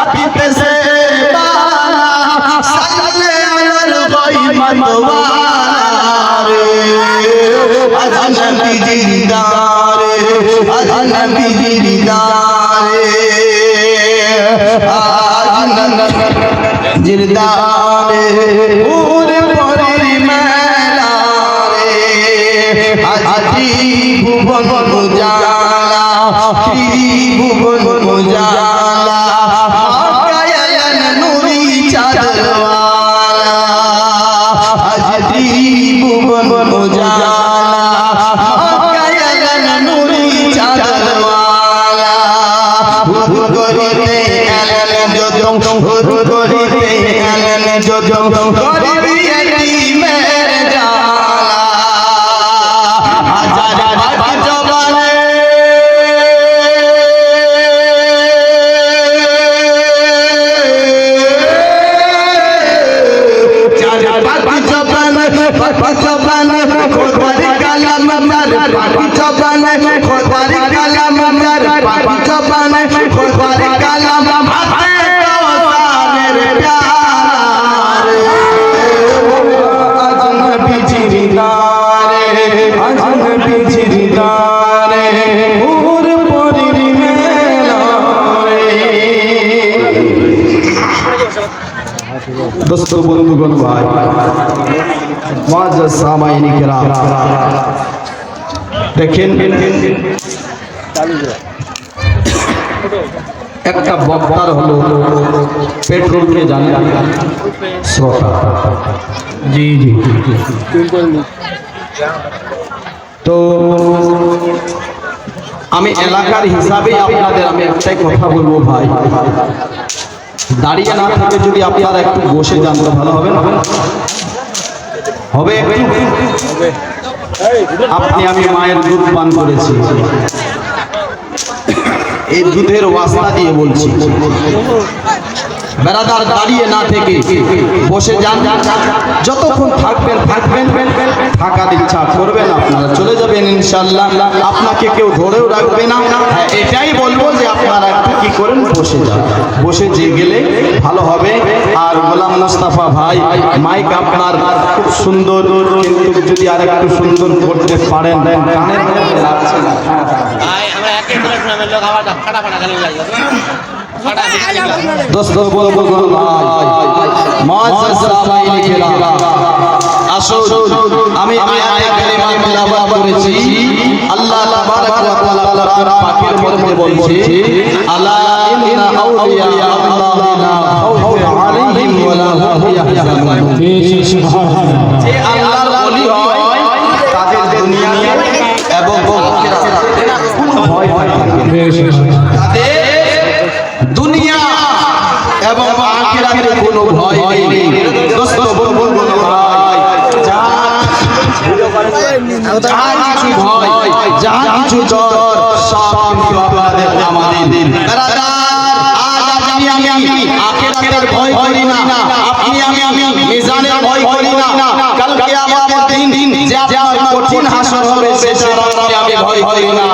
पीते से बाला सल्ले अलल गैमत वारे अजन बिजदारे अजन बिजदारे अजन जिरदारे पूरे पूरे मेला रे अजी भुवन उजाला भुवन उजाला कायन नूरी चादरवाला अजी भुवन उजाला कायन नूरी चादरवाला हुद करिते आनन जोजों हुद करिते आनन जोजों गरीबी में जाला हजार जवाने दोस्तों बंधुगण भाई मुआज़्ज़ज़ सामाईन किराम देखें একটা বক্তার হলো পেট্রোলকে জানে শ্রোতা জি জি তো আমি এলাকার হিসাবে আপনাদের আমি একটাই কথা বলবো ভাই দাঁড়িয়ে না থেকে যদি আপনারা একটু বসে যান তো ভালো হবে না হবে আপনি আমি মায়ের দুধ পান করেছি এই দুধের ওয়াসনা দিয়ে বলছি বেরাদার দাঁড়িয়ে না থেকে বসে যান যতক্ষণ থাকবেন থাকার ইচ্ছা করবেন আপনারা চলে যাবেন ইনশাআল্লাহ আপনাকে কেউ ধরেও রাখবে না এটাই বলবো যে আপনারা একটু কি করেন বসে যান বসে যে গেলে ভালো হবে আর গোলাম মোস্তফা ভাই মাইক আপনার খুব সুন্দর কিন্তু যদি আর একটু সুন্দর করতে পারেন গানের মধ্যে লাগছে না আমরা একে ধরে নামের লোক আবার ফাটাফাটা গালি লাগে दोस्तों बोलो बोलो मुआज़्ज़ज़ सामाईन किराम আসুন আমি আয়াত কালিমা তেলাওয়াত করেছি আল্লাহ তাবারক ওয়া তাআলা কোরআন পাকের মধ্যে বলছে আলা ইন্না আউলিয়া আল্লাহি লা খাউফুন আলাইহিম ওয়া লা হুম ইয়াহজানুন যে আল্লাহর ওলি হয় তাদের দুনিয়াতে এবং আখিরাতে কোনো ভয় থাকে না তাদের দুনিয়া এবং আখিরাতে কোনো ভয় নেই দোস্ত বন্ধু ভাই যা কিছু ভয় যা কিছু ডর সব কিন্তু আপনাদের আমাদের ব্রাদার আজ আমি আখিরাতের ভয় করি না আপনি আমি মিজানের ভয় করি না কাল কিয়ামতের দিন যে আপনার কঠিন হাসর হবে সেটার আমি ভয় করি না